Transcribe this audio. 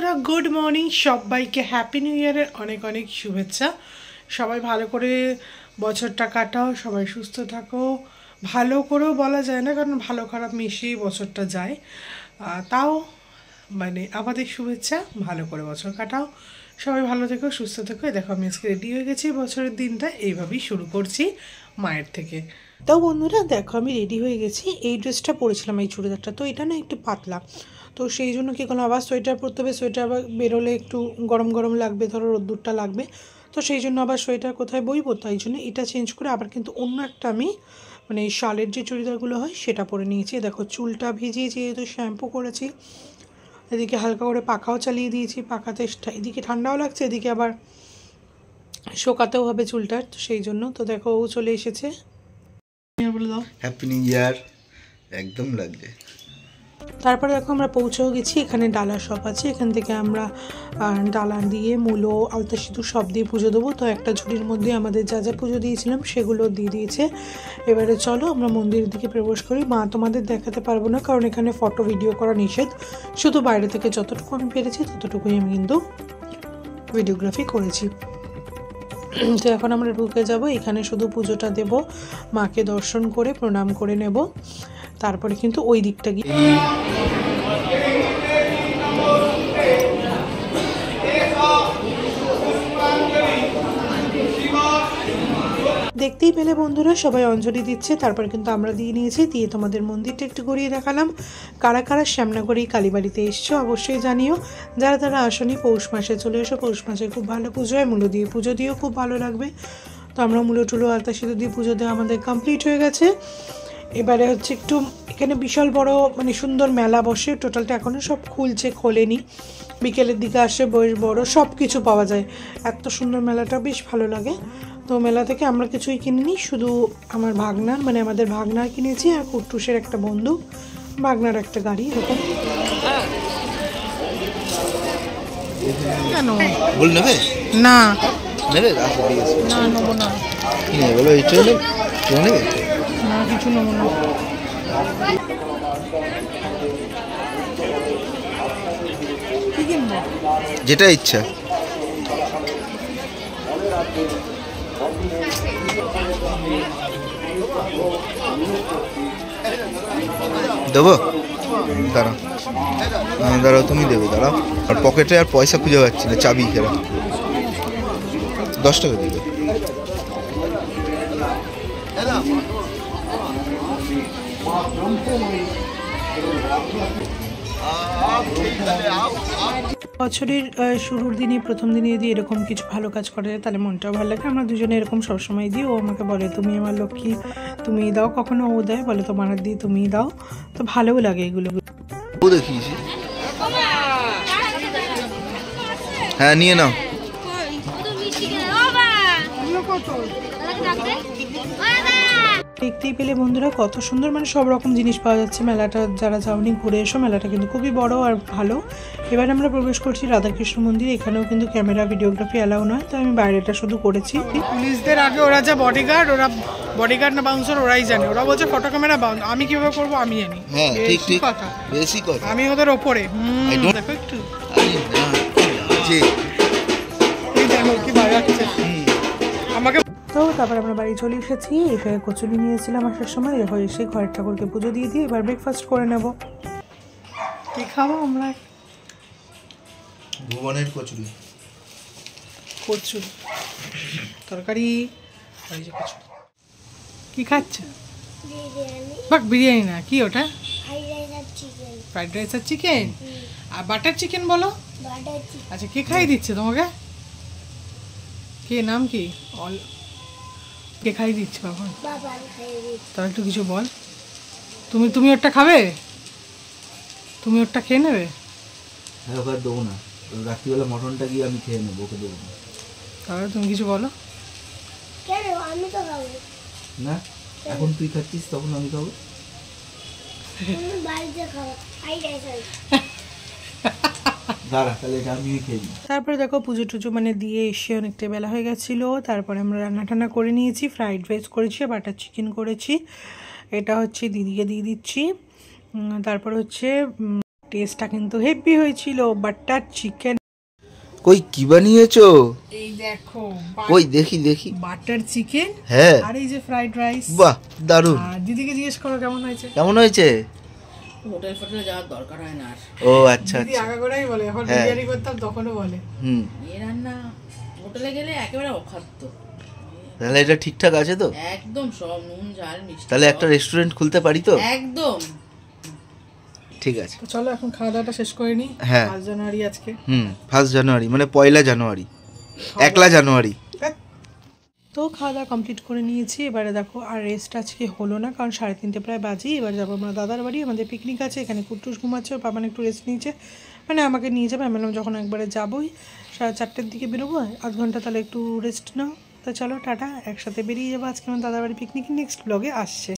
বন্ধুরা good morning, সবাইকে happy new ইয়ারের অনেক অনেক শুভেচ্ছা। সবাই ভালো করে বছরটা কাটাও, সবাই সুস্থ থাকো। ভালো করেও বলা যায় না, কারণ ভালো খারাপ মিশিয়ে বছরটা যায়। তাও মানে আমাদের শুভেচ্ছা, ভালো করে বছর কাটাও, সবাই ভালো থেকো, সুস্থ থেকো। দেখো আমি আজকে রেডি হয়ে গেছি, বছরের দিনটা এইভাবেই শুরু করছি মায়ের থেকে। তাও বন্ধুরা দেখো আমি রেডি হয়ে গেছি। এই ড্রেসটা পরেছিলাম, এই চুড়িদারটা, তো এটা না একটু পাতলা, তো সেই জন্য কী করলাম, আবার সোয়েটার পরতে হবে। সোয়েটার আবার বেরোলে একটু গরম গরম লাগবে, ধরো রোদ্দুরটা লাগবে, তো সেই জন্য আবার সোয়েটার কোথায় বইবো, তাই জন্য এটা চেঞ্জ করে আবার কিন্তু অন্য একটা আমি মানে এই শালের যে চুড়িদারগুলো হয় সেটা পরে নিয়েছি। দেখো চুলটা ভিজিয়েছি, যেহেতু শ্যাম্পু করেছি, এদিকে হালকা করে পাখাও চালিয়ে দিয়েছি। পাখাতে এদিকে ঠান্ডাও লাগছে, এদিকে আবার শোকাতেও হবে চুলটা, তো সেই জন্য। তো দেখো ও চলে এসেছে। বলে দাও হ্যাপি নিউ ইয়ার, একদম লাগবে। তারপরে দেখো আমরা পৌঁছেও গেছি। এখানে ডালা সব আছে, এখান থেকে আমরা ডালা দিয়ে মূলো, আলতা সিঁদুর সব দিয়ে পুজো দেবো। তো একটা ঝুড়ির মধ্যে আমাদের যা যা পুজো দিয়েছিলাম সেগুলো দিয়ে দিয়েছে। এবারে চলো আমরা মন্দিরের দিকে প্রবেশ করি। মা তোমাদের দেখাতে পারবো না, কারণ এখানে ফটো ভিডিও করা নিষেধ। শুধু বাইরে থেকে যতটুকু আমি পেরেছি ততটুকুই আমি কিন্তু ভিডিওগ্রাফি করেছি। তো এখন আমরা ঢুকে যাব, এখানে শুধু পুজোটা দেব, মাকে দর্শন করে প্রণাম করে নেব, তারপরে কিন্তু ওই দিকটা গিয়ে দেখতেই পেলে বন্ধুরা সবাই অঞ্জলি দিচ্ছে। তারপর কিন্তু আমরা দিয়ে নিয়েছি, দিয়ে তোমাদের মন্দিরটা একটু ঘুরিয়ে দেখালাম। কারা কারা শ্যামনগরে কালীবাড়িতে এসছো অবশ্যই জানিও। যারা যারা আসনি পৌষ মাসে চলে এসো, পৌষ মাসে খুব ভালো পুজো হয়, মূলো দিয়ে পুজো দিয়েও খুব ভালো লাগবে। তো আমরা মূলো টুলো আলতা সিঁদুর দিয়ে পুজো দেওয়া আমাদের কমপ্লিট হয়ে গেছে। এবারে হচ্ছে একটু এখানে বিশাল বড় মানে সুন্দর মেলা বসে, টোটালটা এখনও সব খুলছে, খোলেনি, বিকেলের দিকে আসে, বেশ বড় সব কিছু পাওয়া যায়। এত সুন্দর মেলাটা, বেশ ভালো লাগে। তো মেলা থেকে আমরা কিছুই কিনিনি, শুধু আমার ভাগনার মানে আমাদের ভাগনার কিনেছি, আর কুট্টুসের একটা বন্ধু, ভাগনার একটা গাড়ি, এরকম। কেন বল নেবে না নেবে? আচ্ছা ঠিক আছে, না নেবো না। কি নেবে বলো? এইটা নেবে না, কিছু নেবো না। কি কিনবো? যেটা ইচ্ছা। দেবো? দাঁড়াও দাঁড়াও, তুমি দেবে, দাঁড়াও। আর পকেটে আর পয়সা খুঁজে পাচ্ছি না, চাবি খেলা। 10 টাকা দিবে। বছরের শুরুর দিনে, প্রথম দিনে যদি এরকম কিছু ভালো কাজ করা যায় তাহলে মনটাও ভালো লাগে। আমরা দুজনে এরকম সবসময় দিই। ও আমাকে বলে তুমি আমার লক্ষ্মী, তুমিই দাও, কখনো ও দেয়, বলে তোমার দিই তুমিই দাও, তো ভালোও লাগে এগুলো। ও দেখিয়েছি, হ্যাঁ নিয়ে নাও। দেখতেই পেলে বন্ধুরা কত সুন্দর, মানে সব রকম জিনিস পাওয়া যাচ্ছে। মেলাটা যারা যাওনি ঘুরে এসো, মেলাটা কিন্তু খুবই বড় আর ভালো। এবার আমরা প্রবেশ করছি রাধাকৃষ্ণ মন্দির। এখানেও কিন্তু ক্যামেরা ভিডিওগ্রাফি অ্যালাউ নয়, তো আমি বাইরেটা শুধু করেছি। পুলিশদের আগে ওরা যা বডিগার্ড, ওরা বডিগার্ড না বাউন্সার ওরাই জানে। ওরা বলছে ফটো ক্যামেরা বাউন্স, আমি কিভাবে করবো আমি জানি। হ্যাঁ ঠিক ঠিক, বেশি কথা, আমি ওদের ওপরে। দেখো একটু দেখো কি বাজাচ্ছে আমাকে। তো তারপর আমরা বাড়ি চলে এসেছি। এখানে কচুরি নিয়েছিলাম আসার সময়, দেখো এসে ঘরের ঠাকুরকে পুজো দিয়ে দিয়ে এবার ব্রেকফাস্ট করে নেব। কি খাবো আমরা? ভুবনের কচুরি, কচুরি তরকারি। কি খাচ্ছে? বাহ, বিরিয়ানি না, কি ওটা? ফ্রাইড রাইস আর চিকেন। আর বাটার চিকেন বলো। আচ্ছা, কে খাইয়ে দিচ্ছে তোমাকে? কে, নাম কি? কে খাইয়ে দিচ্ছে? বাবা। তাহলে একটু কিছু বল। তুমি ওরটা খাবে? তুমি ওরটা খেয়ে নেবে? হ্যাঁ ওকে দেবো না, রাত্রিবেলা মটনটা গিয়ে আমি খেয়ে নেবো, ওকে দেবো না। তাহলে তুমি কিছু বলো। আমি তো খাবো না, এখন তুই খাচ্ছিস, তখন আমি খাবো। তারপরে দেখো পুজো টুজো মানে দিয়ে এসে অনেকটা বেলা হয়ে গেছিলো। তারপরে আমরা রান্না টান্না করে নিয়েছি, ফ্রাইড রাইস করেছি, বাটার চিকেন করেছি। এটা হচ্ছে দিদিকে দিয়ে দিচ্ছি। তারপর হচ্ছে টেস্টটা কিন্তু হেভি হয়েছিল। বাটার চিকেন, কই কি বানিয়েছো? এই দেখো কই দেখি দেখি। বাটার চিকেন, হ্যাঁ, আর এই যে ফ্রাইড রাইস। বাহ দারুণ। আর দিদিকে জিজ্ঞেস করো কেমন হয়েছে। কেমন হয়েছে? হোটেল ফোটেলে যাওয়ার দরকার হয় না আর। ও আচ্ছা দিদি আচ্ছা। আগাগোড়াই বলে, এখন হ্যাঁ। বিরিয়ানি করতাম তখনও বলে। হুম, এ রান্না হোটেলে গেলে একেবারে অখাদ্য, তাহলে এটা ঠিকঠাক আছে তো? একদম সব নুন ঝাল মিষ্টি। তাহলে একটা রেস্টুরেন্ট খুলতে পারি তো? একদম। ঠিক আছে। তো চলো এখন খাওয়া দাওয়াটা শেষ করে নিই। হ্যাঁ। 5 জানুয়ারি আজকে। 1 জানুয়ারি মানে 1 জানুয়ারি, 1 জানুয়ারি। তো খাওয়া দাওয়া কমপ্লিট করে নিয়েছি। এবারে দেখো আর রেস্ট আজকে হলো না, কারণ 3:30 প্রায় বাজে। এবার যাবো আমরা দাদার বাড়ি, আমাদের পিকনিক আছে এখানে। কুট্টুস ঘুমাচ্ছে, ওর বাবান একটু রেস্ট নিয়েছে, মানে আমাকে নিয়ে যাবে। আমি বললাম যখন একবারে যাবোই 4:30 দিকে বেরোবো, 1/2 ঘন্টা তাহলে একটু রেস্ট নাও। তো চলো টাটা, একসাথে বেরিয়ে যাবো আজকে আমার দাদার বাড়ি পিকনিক। নেক্সট ব্লগে আসছে।